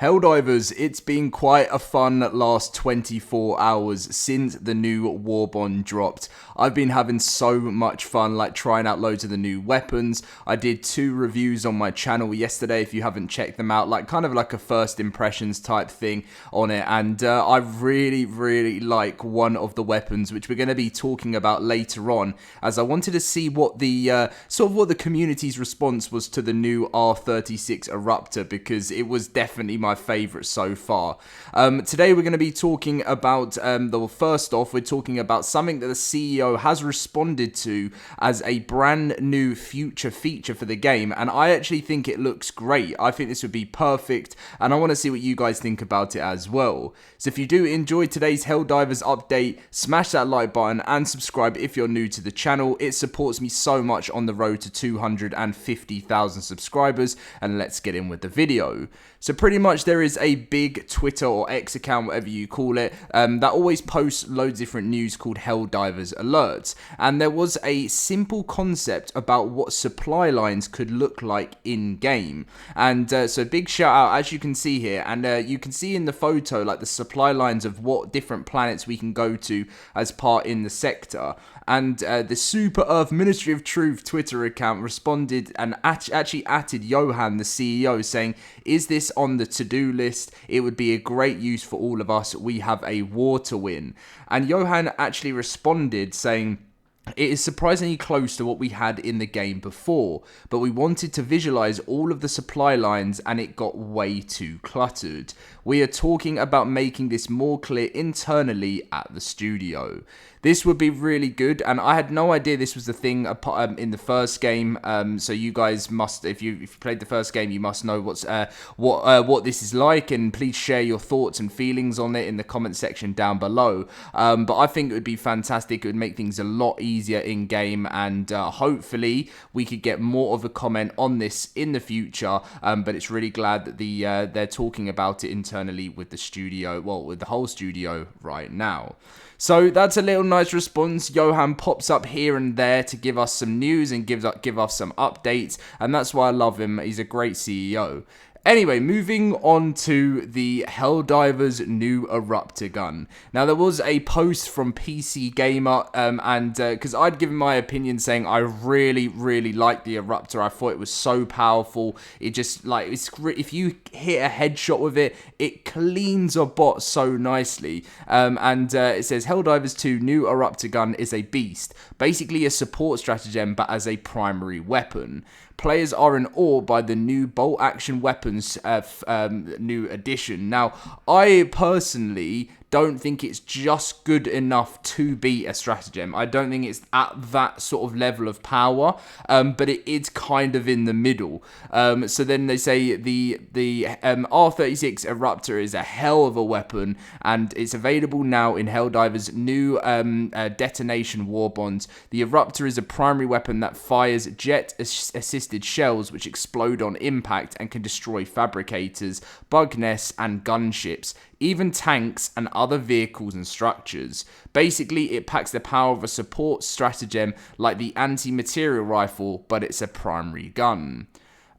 Helldivers, it's been quite a fun last 24 hours since the new Warbond dropped. I've been having so much fun, trying out loads of the new weapons. I did 2 reviews on my channel yesterday, if you haven't checked them out, kind of like a first impressions type thing on it. And I really like one of the weapons, which we're going to be talking about later on, as I wanted to see what the what the community's response was to the new R36 Eruptor, because it was definitely my favorite so far. Today we're going to be talking about, first off, we're talking about something that the CEO has responded to as a brand new future feature for the game, and I actually think it looks great. I think this would be perfect, and I want to see what you guys think about it as well. So if you do enjoy today's Helldivers update, smash that like button and subscribe if you're new to the channel. It supports me so much on the road to 250,000 subscribers, and let's get in with the video. So pretty much there is a big Twitter or X account, whatever you call it, that always posts loads of different news called Helldivers alerts. And there was a simple concept about what supply lines could look like in game. And so big shout out, as you can see here, and you can see in the photo the supply lines of what different planets we can go to as part in the sector. And the Super Earth Ministry of Truth Twitter account responded and actually added Johan, the CEO, saying, "Is this on the to-do list? It would be a great use for all of us. We have a war to win." And Johan actually responded saying, "It is surprisingly close to what we had in the game before, but we wanted to visualize all of the supply lines and it got way too cluttered. We are talking about making this more clear internally at the studio." This would be really good, and I had no idea this was the thing in the first game. So you guys must, if you played the first game, you must know what this is like, and please share your thoughts and feelings on it in the comment section down below. But I think it would be fantastic. It would make things a lot easier in game, and hopefully we could get more of a comment on this in the future. But it's really glad that they're talking about it internally with the studio, well, with the whole studio right now. So that's a little nice response. Johan pops up here and there to give us some news and give us some updates, and that's why I love him. He's a great CEO. Anyway, moving on to the Helldivers new Eruptor gun. Now, there was a post from PC Gamer, and because I'd given my opinion saying I really liked the Eruptor. I thought it was so powerful. It just, if you hit a headshot with it, it cleans a bot so nicely. It says, Helldivers 2 new Eruptor gun is a beast. Basically a support stratagem, but as a primary weapon. Players are in awe by the new bolt action weapons new addition. Now, I personally don't think it's just good enough to be a stratagem. I don't think it's at that sort of level of power, but it is kind of in the middle. So then they say the R36 Eruptor is a hell of a weapon, and it's available now in Helldivers' new Detonation Warbond. The Eruptor is a primary weapon that fires jet-assisted shells which explode on impact and can destroy fabricators, bug nests, and gunships, even tanks and other vehicles and structures. Basically, it packs the power of a support stratagem like the anti-material rifle, but it's a primary gun.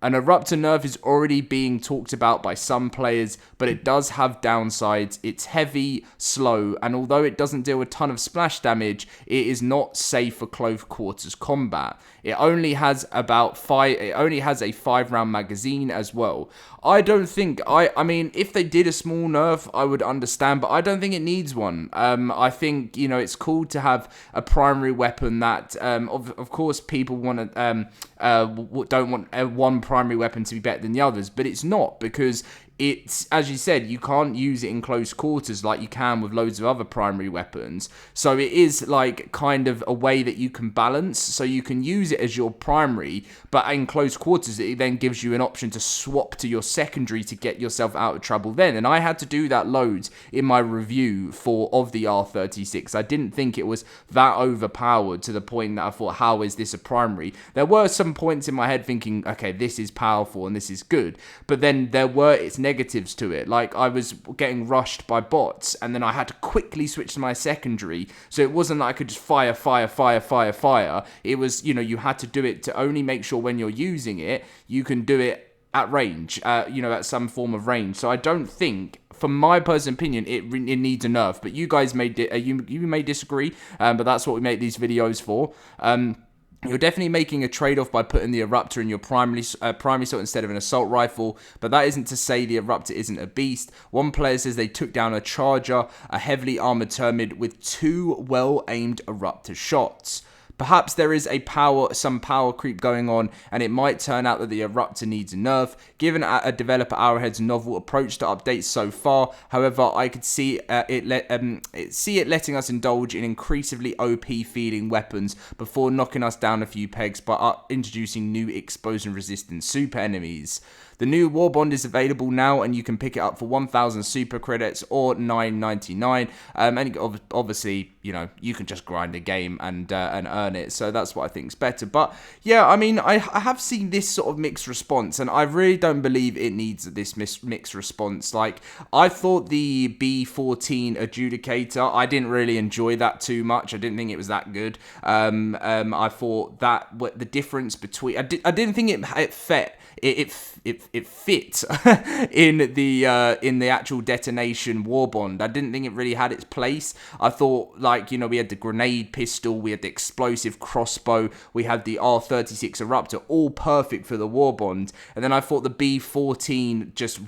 An Eruptor nerf is already being talked about by some players, but it does have downsides. It's heavy, slow, and although it doesn't deal a ton of splash damage, it is not safe for close quarters combat. It only has a 5-round magazine as well. I don't think, I mean, if they did a small nerf, I would understand, but I don't think it needs one. I think, it's cool to have a primary weapon that, of course, people want to, don't want one primary weapon to be better than the others, but it's not, because it's, as you said, you can't use it in close quarters like you can with loads of other primary weapons. So it is kind of a way that you can balance. So you can use it as your primary, but in close quarters, it then gives you an option to swap to your secondary to get yourself out of trouble then. And I had to do that loads in my review of the R36. I didn't think it was that overpowered to the point that I thought, how is this a primary? There were some points in my head thinking, okay, this is powerful and this is good. But then there were its negatives to it. I was getting rushed by bots, and then I had to quickly switch to my secondary. So it wasn't like I could just fire. It was, you had to do it to only make sure when you're using it, you can do it at range, at some form of range. So I don't think, from my personal opinion, it needs a nerf. But you guys you may disagree, but that's what we make these videos for. You're definitely making a trade-off by putting the Eruptor in your primary slot instead of an assault rifle, but that isn't to say the Eruptor isn't a beast. One player says they took down a Charger, a heavily armored Termid, with 2 well-aimed Eruptor shots. Perhaps there is some power creep going on, and it might turn out that the Eruptor needs a nerf. Given a developer Arrowhead's novel approach to updates so far, however, I could see it letting us indulge in increasingly OP feeling weapons before knocking us down a few pegs by introducing new explosion-resistant super enemies. The new Warbond is available now, and you can pick it up for 1,000 super credits or $9.99. And obviously, you can just grind a game and earn it. So that's what I think is better. But yeah, I mean, I have seen this sort of mixed response, and I really don't believe it needs this mixed response. Like, I thought the B14 Adjudicator, I didn't really enjoy that too much. I didn't think it was that good. I thought that the difference between I didn't think it fit. It fit in the actual Detonation Warbond. I didn't think it really had its place. I thought, we had the grenade pistol, we had the explosive crossbow, we had the R36 Eruptor, all perfect for the Warbond. And then I thought the BR14 just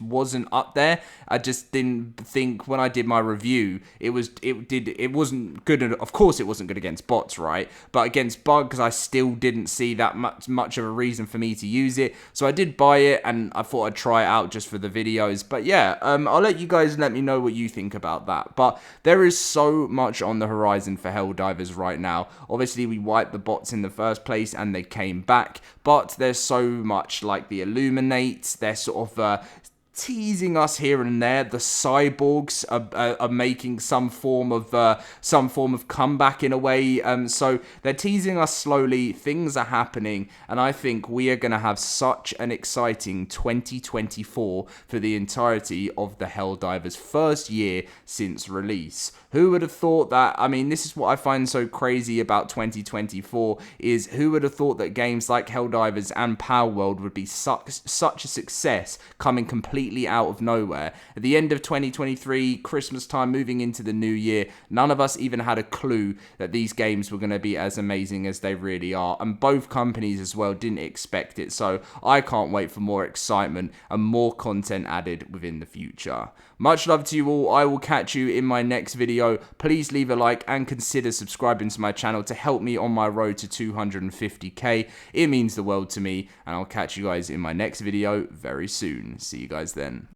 wasn't up there. I just didn't think, when I did my review, it wasn't good. Of course, it wasn't good against bots, right? But against bugs, I still didn't see that much of a reason for me to use it. So I did buy it, and I thought I'd try it out just for the videos. But yeah, I'll let you guys let me know what you think about that. But there is so much on the horizon for Helldivers right now. Obviously, we wiped the bots in the first place, and they came back. But there's so much, like the Illuminates. They're sort of teasing us here and there. The cyborgs are making some form of comeback in a way. So they're teasing us slowly. Things are happening, and I think we are going to have such an exciting 2024 for the entirety of the Helldivers' first year since release. Who would have thought that? I mean, this is what I find so crazy about 2024, is who would have thought that games like Helldivers and Power World would be such a success, coming completely out of nowhere. At the end of 2023, Christmas time, moving into the new year, none of us even had a clue that these games were going to be as amazing as they really are. And both companies as well didn't expect it. So I can't wait for more excitement and more content added within the future. Much love to you all. I will catch you in my next video. Please leave a like and consider subscribing to my channel to help me on my road to 250k. It means the world to me, and I'll catch you guys in my next video very soon. See you guys then.